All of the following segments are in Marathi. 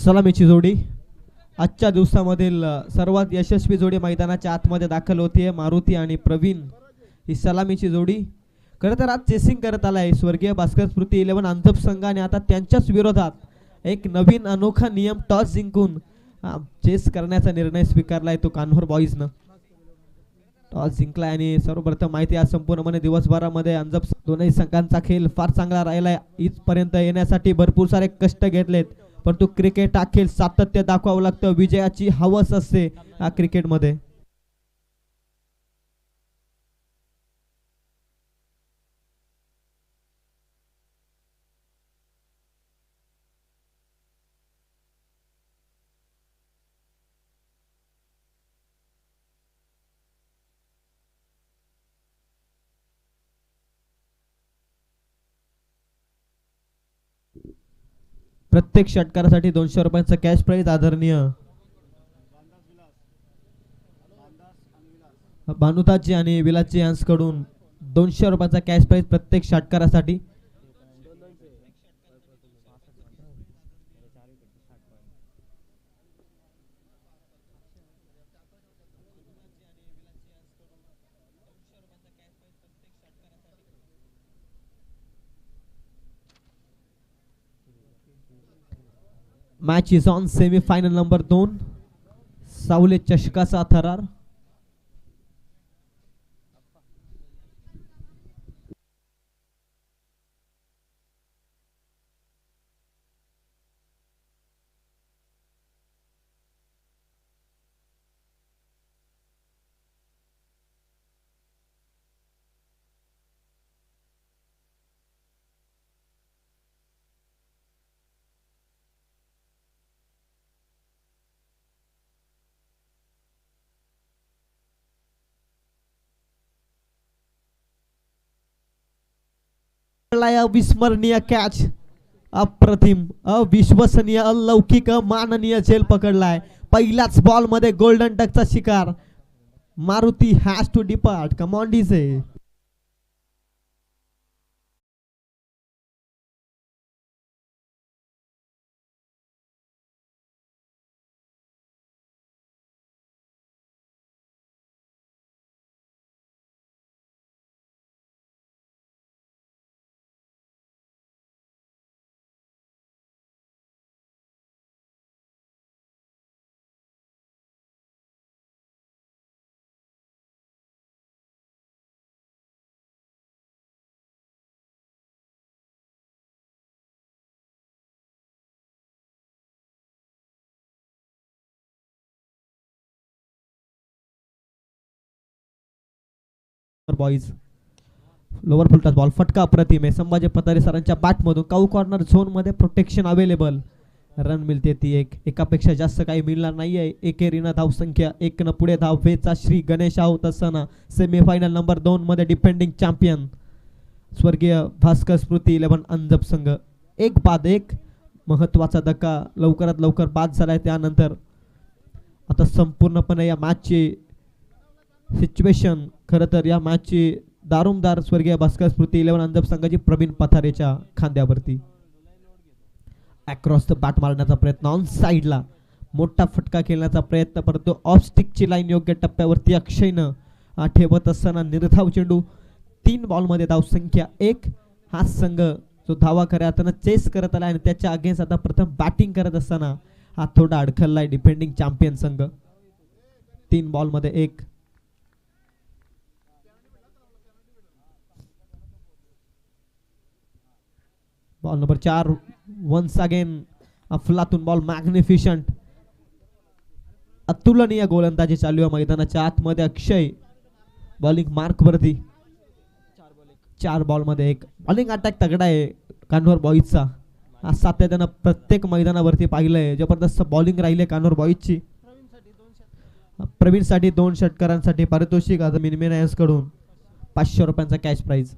सलामीची जोडी आजच्या दिवसामधील सर्वात यशस्वी जोडी मैदानाच्या आतमध्ये दाखल होतीये. मारुती आणि प्रवीण ही सलामीची जोडी खरं तर आज चेसिंग करत आलाय स्वर्गीय भास्कर स्मृती 11 अंधप संघाने. आता त्यांच्याच विरोधात एक नवीन अनोखा नियम टॉस जिंकून चेस करण्याचा निर्णय स्वीकारलाय तो कान्होर बॉईजनं. टॉस जिंकलाय आणि सर्वप्रथम माहिती आज संपूर्णपणे दिवसभरामध्ये अंजप दोन्ही संघांचा खेळ फार चांगला राहिलाय. इथपर्यंत येण्यासाठी भरपूर सारे कष्ट घेतलेत, परंतु क्रिकेट हा खेळ सातत्य दाखवावं लागतं. विजयाची हवस असते या क्रिकेटमध्ये. प्रत्येक षटकारासाठी 200 रुपयांचा कॅश प्राइज आदरणीय भानुदासजी आणि विलासजी यांच्याकडून 200 रुपयांचा कॅश प्राइज प्रत्येक षटकारासाठी. Match is on. Semifinal number 2 Savale चषकाचा थरार. अविस्मरणीय कॅच, अप्रतिम, अविश्वसनीय, अलौकिक, माननीय झेल पकडलाय. पहिल्याच बॉल मध्ये गोल्डन डकचा शिकार. Maruti has to depart. Come on DJ. Boys lower full toss ball फटका अप्रतिम आहे. संभाजी पतारे सरांच्या बॅट मधून काऊ कॉर्नर झोन मध्ये प्रोटेक्शन अवेलेबल. रन मिळते ती एकापेक्षा जास्त काही मिळणार नाहीये. एकेरीनं धाव संख्या 1 न पुढे धावेचा श्री गणेश आहोत असताना सेमीफायनल नंबर 2 मध्ये डिफेंडिंग चॅम्पियन स्वर्गीय भास्कर स्मृती 11 अंजप संघ. 1 बाद 1 महत्वाचा धक्का लवकरात लवकर बाद झालाय. त्यानंतर आता संपूर्णपणे या मॅचची सिच्युएशन खरं तर या मॅचची दारुमदार स्वर्गीय भास्कर स्मृती 11 अंजप संघाची प्रवीण पथारेच्या खांद्यावरती. अक्रॉस द बॅट मारण्याचा प्रयत्न, ऑन साइडला मोठा फटका खेळण्याचा प्रयत्न, परंतु ऑफ स्टिकची लाईन योग्य टप्प्यावरती अक्षयनं ठेवत असताना निर्धाव चेंडू. 3 बॉलमध्ये धाव संख्या 1. हा संघ जो धावा खऱ्या अर्थानं चेस करत आला आणि त्याच्या अगेन्स्ट आता प्रथम बॅटिंग करत असताना हा थोडा अडखळलाय डिफेंडिंग चॅम्पियन संघ. 3 बॉलमध्ये 1. बॉल नंबर 4 वन्स अगेन अफलातून बॉल. मॅग्निफिशंट अतुलनीय गोलंदाजी चालू आहे मैदानाच्या आतमध्ये. अक्षय बॉलिंग मार्क वरती. 4 बॉलमध्ये 1. बॉलिंग अटॅक तगडा आहे कान्होर बॉईजचा. आज सातत्यानं प्रत्येक मैदानावरती पाहिलंय जबरदस्त बॉलिंग राहिले कान्होर बॉईजची. प्रवीणसाठी 2 षटकारांसाठी पारितोषिक आज मिनमिनायन्स कडून 500 रुपयांचा कॅश प्राइज.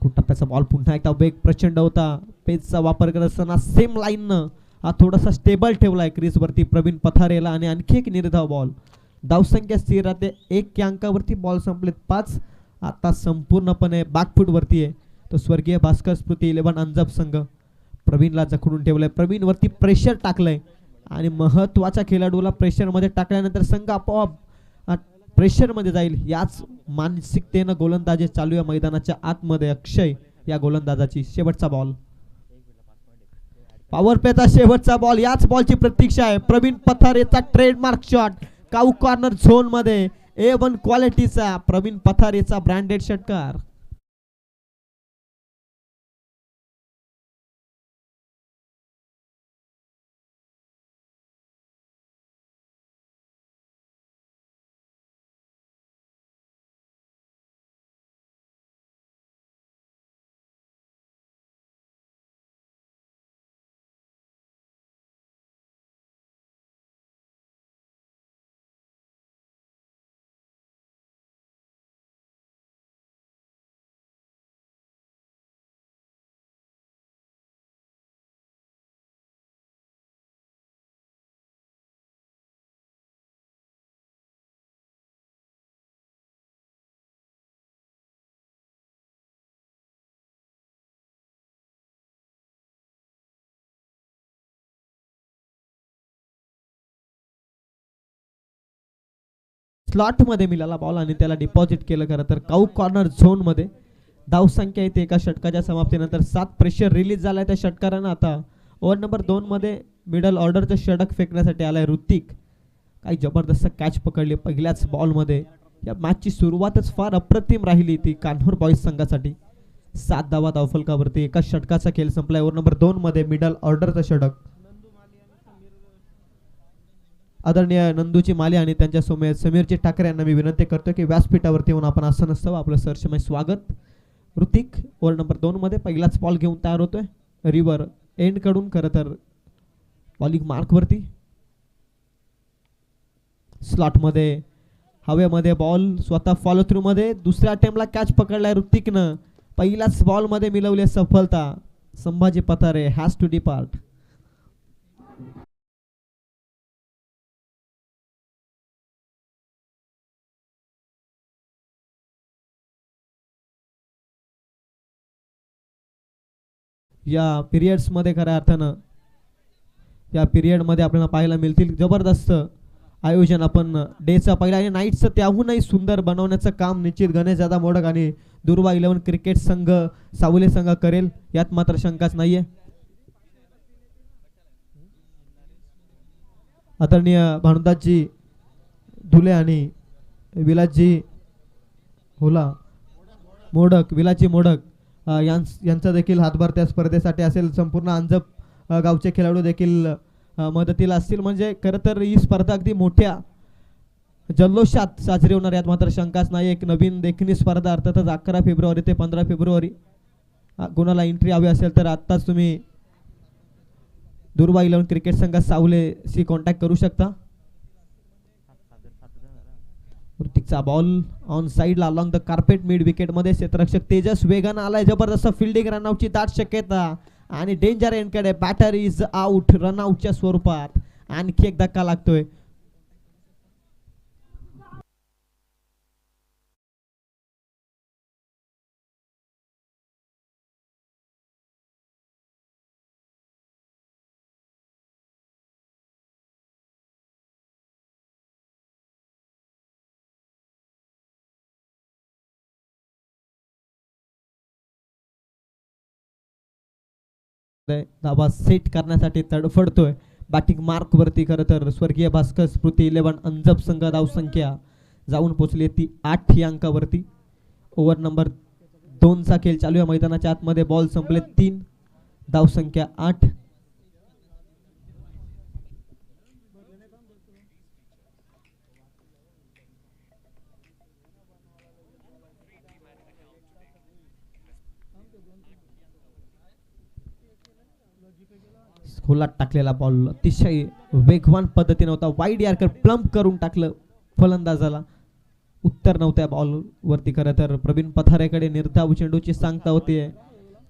टप्प्याचा बॉल पुन्हा एकदा वेग प्रचंड होता. पेजचा वापर करत असताना सेम लाईननं हा थोडासा स्टेबल ठेवलाय क्रीज वरती प्रवीण पथारेला आणि आणखी एक निर्धाव बॉल. धावसंख्या स्थिर राहते. 1 अंकावरती बॉल संपलेत 5. आता संपूर्णपणे बॅकफूट वरती आहे. तो स्वर्गीय भास्कर स्मृती 11 अंजप संघ प्रवीणला जखडून ठेवलंय. प्रवीण वरती प्रेशर टाकलंय आणि महत्वाच्या खेळाडूला प्रेशर मध्ये टाकल्यानंतर संघ आपोआप प्रेशर मध्ये जाईल याच मानसिकतेनं गोलंदाजी चालू आहे मैदानाच्या आतमध्ये. अक्षय या गोलंदाजाची शेवटचा बॉल, पॉवर प्लेचा शेवटचा बॉल. याच बॉलची प्रतीक्षा आहे. प्रवीण पथारेचा ट्रेडमार्क शॉट काऊ कॉर्नर झोन मध्ये A1 क्वालिटीचा प्रवीण पथारेचा ब्रँडेड षटकार. स्लॉट मध्ये मिळाला बॉल आणि त्याला डिपॉझिट केलं. खरं तर काऊ कॉर्नर झोन मध्ये धावसंख्या येते एका षटकाच्या समाप्तीनंतर 7 प्रेशर रिलीज झालाय त्या षटकारानं. आता ओव्हर नंबर 2 मध्ये मिडल ऑर्डरचं षटक फेकण्यासाठी आलाय ऋतिक. काही जबरदस्त कॅच पकडली पहिल्याच बॉल मध्ये. या मॅचची सुरुवातच फार अप्रतिम राहिली ती कान्होर बॉईज संघासाठी. 7 धावा धावफलकावरती एका षटकाचा खेळ संपलाय. ओव्हर नंबर 2 मध्ये मिडल ऑर्डरचं षटक. आदरणीय नंदूची माली आणि त्यांच्या समेत समीरजी ठाकरे यांना मी विनंती करतो की व्यासपीठावरती येऊन आपण आसन नसतं आपलं सरसमय स्वागत. ऋतिक ओव्हर नंबर 2 मध्ये पहिलाच बॉल घेऊन तयार होतोय. रिव्हर एंड कडून खरं तर बॉलिंग मार्क वरती. स्लॉट मध्ये हवेमध्ये बॉल स्वतः फॉलो थ्रू मध्ये दुसऱ्या अटेम्प्टला कॅच पकडलाय ऋतिकनं. पहिल्याच बॉल मध्ये मिळवली सफलता. Sambhaji Pathare has to depart. या पिरियड्स मध्ये खऱ्या अर्थानं या पिरियड मध्ये आपल्याला पाहायला मिळतील जबरदस्त आयोजन. आपण डेचा पहिला आणि नाईटचं त्याहूनही सुंदर बनवण्याचं काम निश्चित गणेश दादा मोडक आणि दुर्वा 11 क्रिकेट संघ सावले संघ करेल यात मात्र शंकाच नाहीये. आदरणीय भानुदासजी धुले आणि विलासजी होला मोडक विलासजी मोडक यांचा देखील हातभार त्या स्पर्धेसाठी असेल. संपूर्ण अंजप गावचे खेळाडू देखील मदतीला असतील. म्हणजे खरं तर ही स्पर्धा अगदी मोठ्या जल्लोषात साजरी होणार यात मात्र शंकाच नाही. एक नवीन देखणी स्पर्धा अर्थातच 11 फेब्रुवारी ते 15 फेब्रुवारी. कोणाला एंट्री हवी असेल तर आत्ताच तुम्ही दुर्वा 11 क्रिकेट संघात सावलेशी कॉन्टॅक्ट करू शकता. ऋतिकचा बॉल ऑन साइडला along the carpet mid wicket मध्ये क्षेत्ररक्षक तेजस वेगानं आलाय. जबरदस्त फिल्डिंग रनआउटची दाट शक्यता आणि डेंजर एंडकडे. बॅटर इज आउट रनआउटच्या स्वरूपात. आणखी एक धक्का लागतोय. धावा सेट करण्यासाठी तडफडतोय. बॅटिंग मार्क वरती खरं तर स्वर्गीय भास्कर स्मृती 11 अंजप संघ धावसंख्या जाऊन पोहोचली ती 8 या अंकावरती. ओव्हर नंबर 2 चा खेळ चालू आहे मैदानाच्या आतमध्ये. बॉल संपले 3 धावसंख्या 8. खोलात टाकलेला बॉल अतिशय वेगवान पद्धतीने होता. वाईड यार्कर प्लम्प करून टाकलं फलंदाजाला. उत्तर नव्हत्या बॉल वरती. खरं तर प्रवीण पथारेकडे निर्धाव चेंडूची सांगता होती.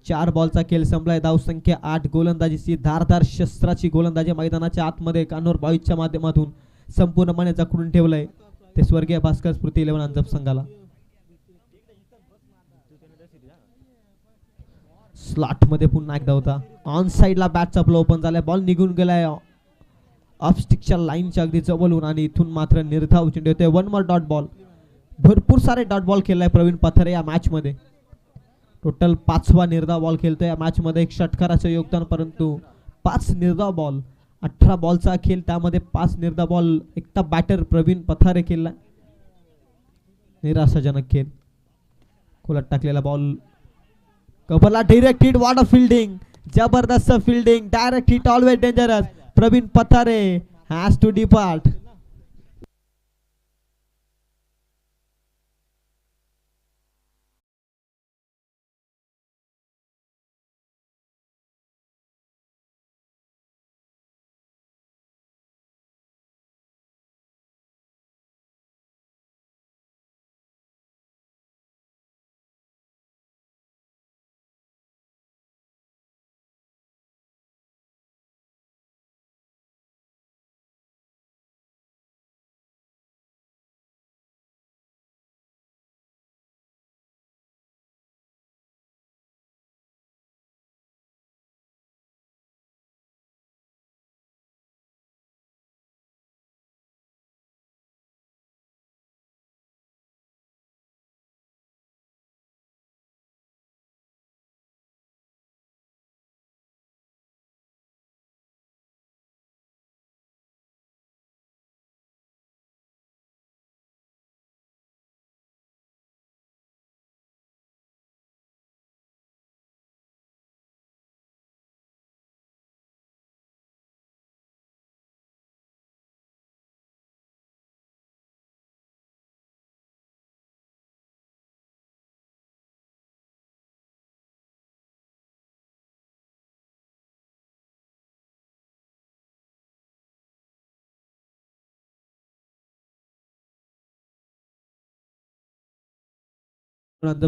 4 बॉलचा खेळ संपलाय. धावसंख्या 8. गोलंदाजीची धारदार शस्त्राची गोलंदाजी मैदानाच्या आतमध्ये कान्होर बॉईजच्या माध्यमातून संपूर्णपणे जखडून ठेवलंय ते स्वर्गीय भास्कर स्मृती 11 अंजप संघाला. स्लॉट मध्ये पुन्हा एकदा होता. ऑन साइडला बॅटचा फ्लो ओपन झालाय. बॉल निघून गेलाय ऑफ स्टिकच्या लाईनच्या अगदी जवळून आणि इथून मात्र निर्धाव चेंडू येतोय. One more dot ball. भरपूर सारे डॉट बॉल खेळलाय प्रवीण पथारे या मॅच मध्ये. टोटल 5वा निर्धाव बॉल खेळतोय या मॅच मध्ये. एक षटकाराचं योगदान, परंतु 5 निर्धाव बॉल. 18 बॉलचा खेळ, त्यामध्ये 5 निर्धाव बॉल एकटा बॅटर प्रवीण पथारे खेळला. निराशाजनक खेळ. खोलात टाकलेला बॉल कबरला direct hit. What a fielding. जबरदस्त fielding. Direct hit, always dangerous. Pravin Pathare has to depart.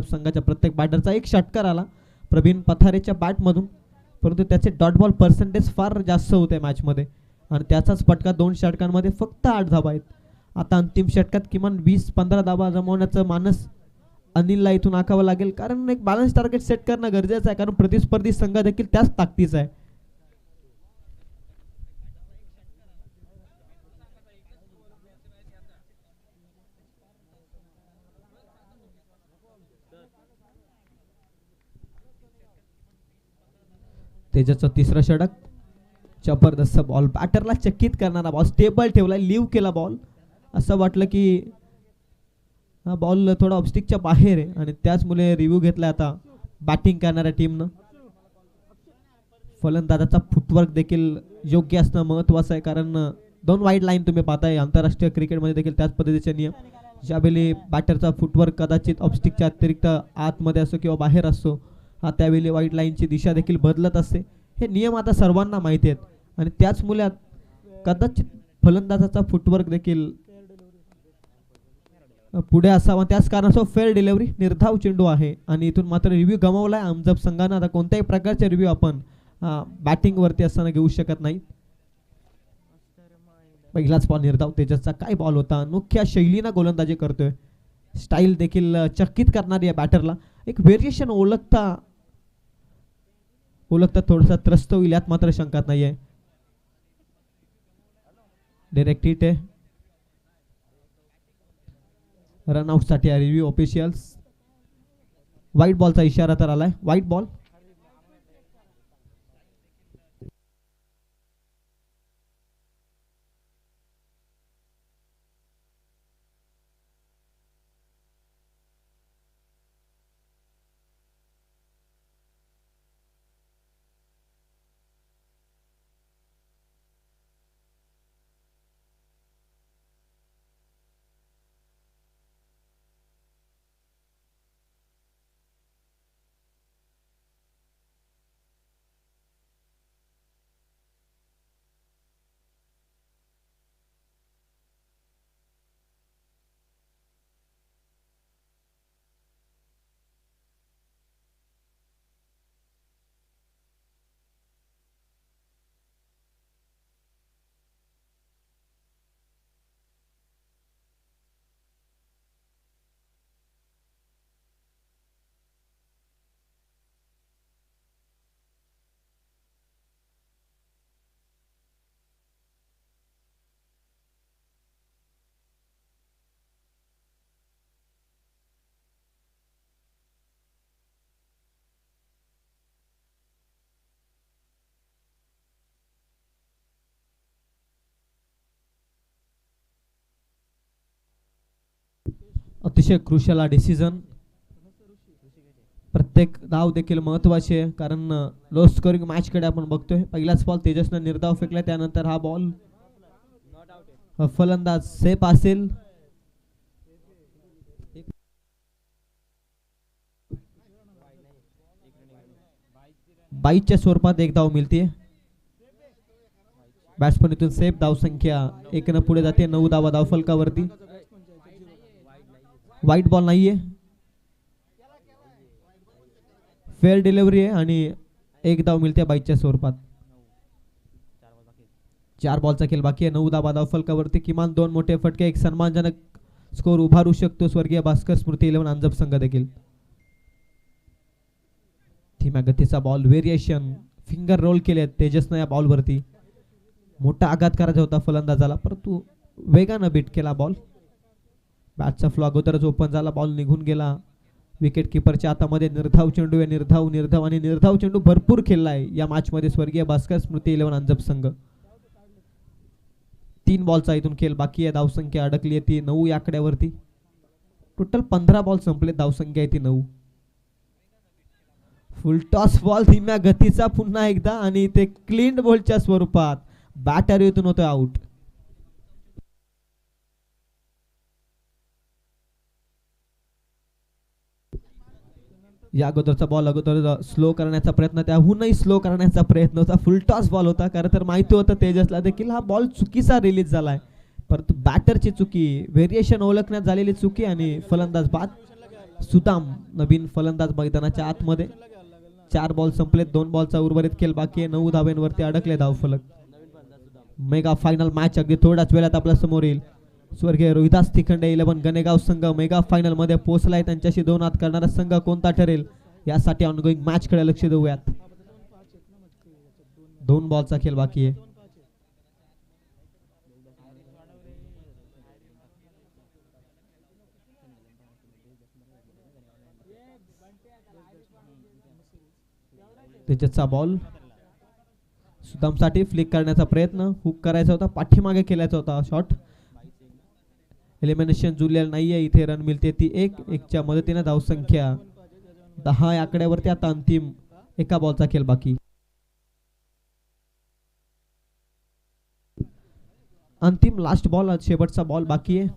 संघाच्या प्रत्येक बॅटरचा एक षटकार आला प्रवीण पथारेच्या बॅट मधून, परंतु त्याचे डॉट बॉल पर्सेंटेज फार जास्त होते मॅच मध्ये आणि त्याचाच फटका 2 षटकांमध्ये फक्त 8 धावा आहेत. आता अंतिम षटकात किमान 20-15 धावा जमवण्याचं मानस अनिलला इथून आखावं लागेल, कारण एक बॅलन्स टार्गेट सेट करणं गरजेचं आहे, कारण प्रतिस्पर्धी संघ देखील त्याच ताकदीचा आहे. तेजाचं तिसरं षटक. जबरदस्त बॉल. बॅटरला चकित करणारा बॉल. स्टेबल ठेवला, लिव्ह केला बॉल. असं वाटलं की हा बॉल थोडा ऑब्स्टिकच्या बाहेर आहे आणि त्याचमुळे रिव्ह्यू घेतला आता बॅटिंग करणाऱ्या टीमनं. फलंदाजाचा फुटवर्क देखील योग्य असणं महत्वाचं आहे, कारण 2 वाईड लाईन तुम्ही पाहताय आंतरराष्ट्रीय क्रिकेटमध्ये देखील त्याच पद्धतीचे नियम. ज्यावेळी बॅटरचा फुटवर्क कदाचित ऑब्स्टिकच्या अतिरिक्त आतमध्ये असो किंवा बाहेर असो, हा त्यावेळी वाईड लाईनची दिशा देखील बदलत असते. हे नियम आता सर्वांना माहिती आहेत आणि त्याचमुळे कदाचित फलंदाजाचा फुटवर्क देखील पुढे असावा. त्याच कारणास्तव फेअर डिलिव्हरी निर्धाव चेंडू आहे आणि इथून मात्र रिव्ह्यू गमावलाय अमजद संघानं. आता कोणत्याही प्रकारचे रिव्ह्यू आपण बॅटिंग वरती असताना घेऊ शकत नाही. पहिलाच बॉल निर्धाव. तेजसचा काय बॉल होता. अनोख्या शैलीनं गोलंदाजी करतोय. स्टाईल देखील चकित करणारी आहे बॅटरला. एक व्हेरिएशन ओळखता थोडासा त्रस्त होईल यात मात्र शंकाच नाहीये. डायरेक्ट हिट आहे. रनआउट साठी रिव्ह्यू ऑफिशियल्स. व्हाईट बॉलचा इशारा तर आलाय. White ball. अतिशय क्रुशल हा डिसिजन. प्रत्येक धाव देखील महत्वाची आहे कारण लो स्कोरिंग मॅच कडे आपण बघतोय. पहिलाच बॉल तेजसनं निर्धाव फेकला, त्यानंतर हा बॉल फलंदाज सेफ असेल. बाईच्या स्वरूपात एक धाव मिळते. बॅट्समन इथून सेफ, धाव संख्या 1 न पुढे जाते. 9 धावा धाव फलकावरती. वाईट बॉल नाहीये, फेअर डिलिव्हरी आहे आणि एक धाव मिळते बाईच्या स्वरूपात. 4 बॉलचा खेळ बाकी आहे. 9 धावा धाव फलकावरती. किमान 2 मोठे फटके, एक सन्मानजनक स्कोर उभारू शकतो स्वर्गीय भास्कर स्मृती 11 अंजप संघ देखील. धीम्या गतीचा बॉल, व्हेरिएशन, फिंगर रोल केले तेजसनं या बॉलवरती. मोठा आघात करायचा होता फलंदाजाला, परंतु वेगानं बीट केला बॉल. बॅटचा फ्लो अगोदरच ओपन झाला, बॉल निघून गेला. विकेट किपरच्या हातामध्ये निर्धाव चेंडू आहे. निर्धाव निर्धाव आणि निर्धाव चेंडू भरपूर खेळलाय या मॅच मध्ये स्वर्गीय भास्कर स्मृती 11 अंजप संघ. 3 बॉलचा इथून खेळ बाकी आहे. धावसंख्या अडकली आहे ती 9 या आकड्यावरती. टोटल 15 बॉल संपले, धावसंख्या आहे ती 9. फुल टॉस बॉल धीम्या गतीचा पुन्हा एकदा आणि ते क्लीन बॉलच्या स्वरूपात बॅटर इथून होतोय आउट. या अगोदरचा बॉल अगोदर स्लो करण्याचा प्रयत्न, त्याहूनही स्लो करण्याचा प्रयत्न होता. फुल टॉस बॉल होता. खरं तर माहिती होतं तेजसला देखील हा बॉल चुकीचा रिलीज झालाय, परंतु बॅटरची चुकी, व्हेरिएशन ओळखण्यात झालेली चुकी आणि फलंदाज बाद. सुदाम नवीन फलंदाज मैदानाच्या आतमध्ये. 4 बॉल संपलेत, 2 बॉलचा उर्वरित खेळ बाकी आहे. 9 धाव्यांवरती अडकले धावफलक. मेगा फायनल मॅच अगदी थोड्याच वेळात आपल्या समोर येईल. स्वर्गीय रोहिदास तिखंडे 11 गणेगाव संघ मेगा फायनल मध्ये पोहोचलाय. त्यांच्याशी 2 हात करणारा संघ कोणता ठरेल यासाठी ऑनगोईंग मॅच कडे लक्ष देऊयात. 2 बॉलचा खेळ बाकी आहे. त्याचा बॉल सुदामसाठी फ्लिक करण्याचा प्रयत्न, हुक करायचा होता, पाठीमागे केल्याचा होता शॉट. एलिमिनेशन जुळलेलं नाहीये. इथे रन मिळते ती 1-1च्या मदतीने धावसंख्या 10 या आकड्यावरती. आता अंतिम एका बॉलचा खेळ बाकी. अंतिम लास्ट बॉल, शेवटचा बॉल बाकी आहे.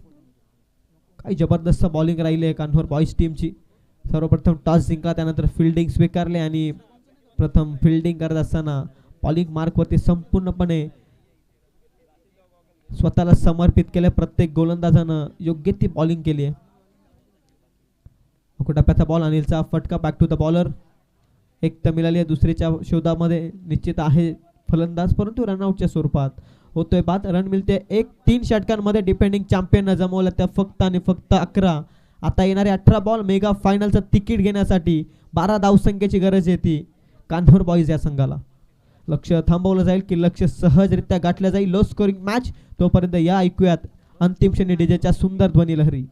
काही जबरदस्त बॉलिंग राहिली आहे कान्होर बॉईज टीमची. सर्वप्रथम टॉस जिंकला, त्यानंतर फिल्डिंग स्वीकारले आणि प्रथम फिल्डिंग करत असताना बॉलिंग मार्कवरती संपूर्णपणे स्वतःला समर्पित केले. प्रत्येक गोलंदाजानं योग्य ती बॉलिंग केली आहे. टप्प्याचा बॉल, अनिलचा फटका, बॅक टू द बॉलर. एक तर मिळाली आहे, दुसरीच्या शोधामध्ये निश्चित आहे फलंदाज, परंतु रनआउटच्या स्वरूपात होतोय बाद. रन मिळते 3 षटकांमध्ये डिफेंडिंग चॅम्पियन जमवलं त्या फक्त आणि फक्त 11. आता येणारे 18 बॉल मेगा फायनलचं तिकीट घेण्यासाठी 12 धावसंख्येची गरज येते कान्होर बॉईज या संघाला. लक्ष थांबवलं जाईल की लक्ष सहजरित्या गाठलं जाईल. Low scoring match. तोपर्यंत या ऐकूयात अंतिम क्षणी डीजेच्या सुंदर ध्वनी लहरी.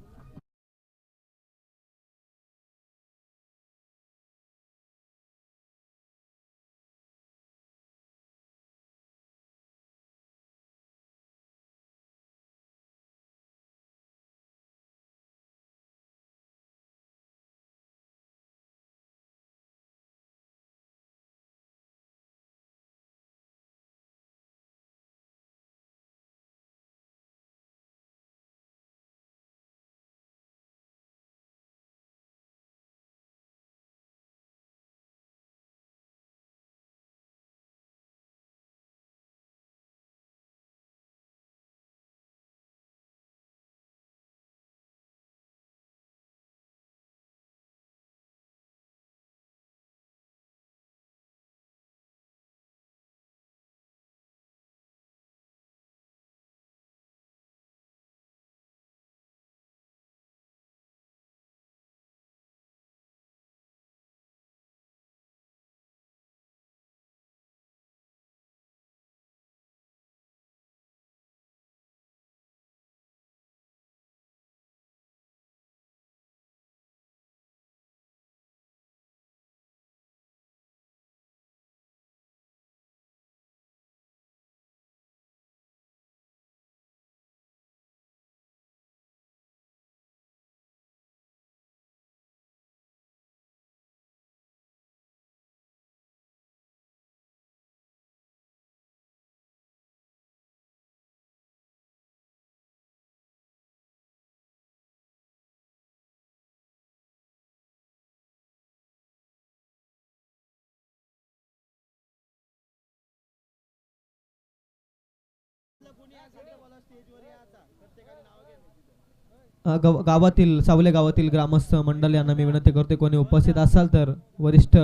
गावातील सावले गावातील ग्रामस्थ मंडळ यांना मी विनंती करतोय, कोणी उपस्थित असाल तर वरिष्ठ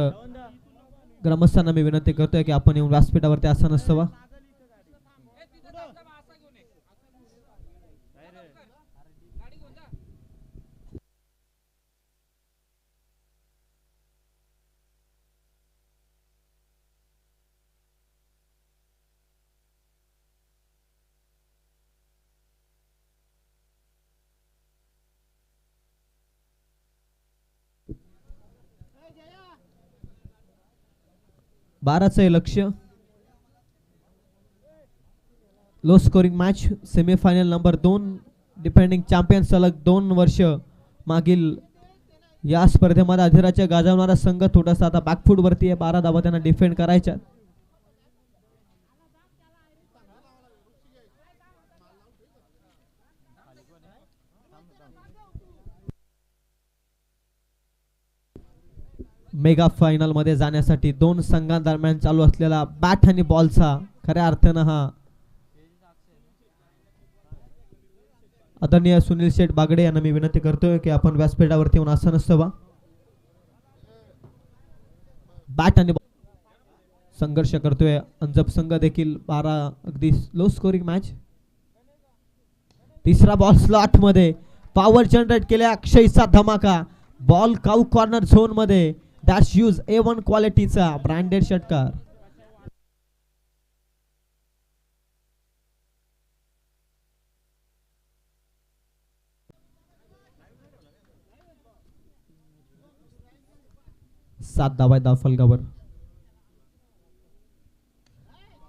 ग्रामस्थांना मी विनंती करतोय की आपण येऊन व्यासपीठावरती आसन असावा. बाराचं लक्ष low scoring match semifinal number 2 defending champion सलग 2 वर्ष मागील या स्पर्धेमध्ये अधिराज्य गाजवणारा संघ थोडासा आता बॅकफूट वरती आहे. 12 धावा त्यांना डिफेंड करायच्या. मेगा फायनल मध्ये जाण्यासाठी दोन संघांदरम्यान चालू असलेला बॅट आणि बॉलचा खऱ्या अर्थानं हा आदरणीय सुनील शेठ बागडे यांना मी विनंती करतोय की आपण व्यासपीठावरती येऊन आसन असावा. बॅट आणि संघर्ष करतोय अंजप संघ देखील. 12 अगदी लो स्कोरिंग मॅच. तिसरा बॉल स्लॉट मध्ये पॉवर जनरेट केल्या अक्षयचा धमाका. बॉल काऊ कॉर्नर झोन मध्ये. दॅट्स यूज A1 क्वालिटीचा ब्रँडेड षटकार. सात धावा धाव फलकावर.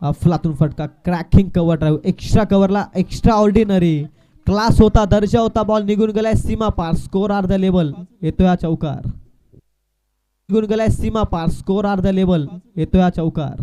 अफलातून फटका. Cracking cover drive. एक्स्ट्रा कव्हरला एक्स्ट्रा ऑर्डिनरी क्लास होता, दर्जा होता. बॉल निघून गेलाय सीमा पार. Score are the level. येतोय हा चौकार. निघून गेलाय सीमा पार. Score are the level. येतोय हा चौकार.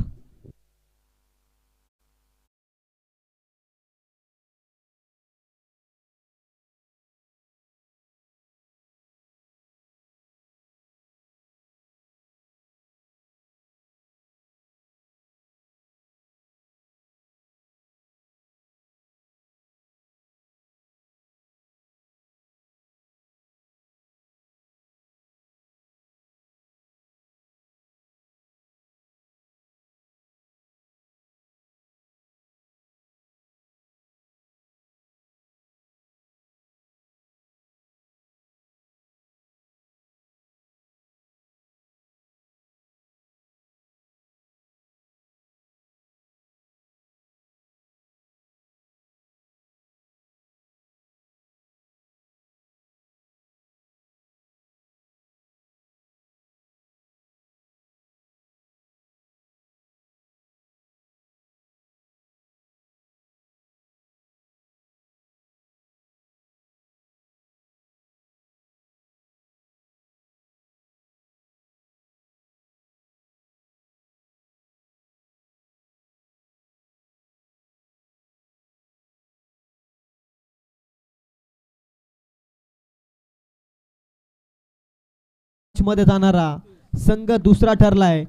मध्ये जाणारा संघ दुसरा ठरलाय.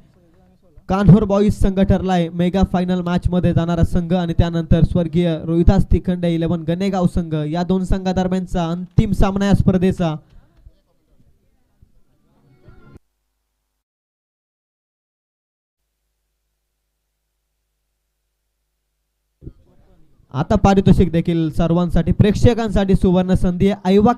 कान्होर बॉईज संघ ठरलाय मेगा फायनल मॅच मध्ये जाणारा संघ. आणि त्यानंतर स्वर्गीय रोहिदास तिखंड 11 गणेगाव संघ. या दोन संघादरम्यानचा अंतिम सामना या स्पर्धेचा. आता पारितोषिक देखील सर्वांसाठी प्रेक्षकांसाठी सुवर्ण संधी आहे. ऐवा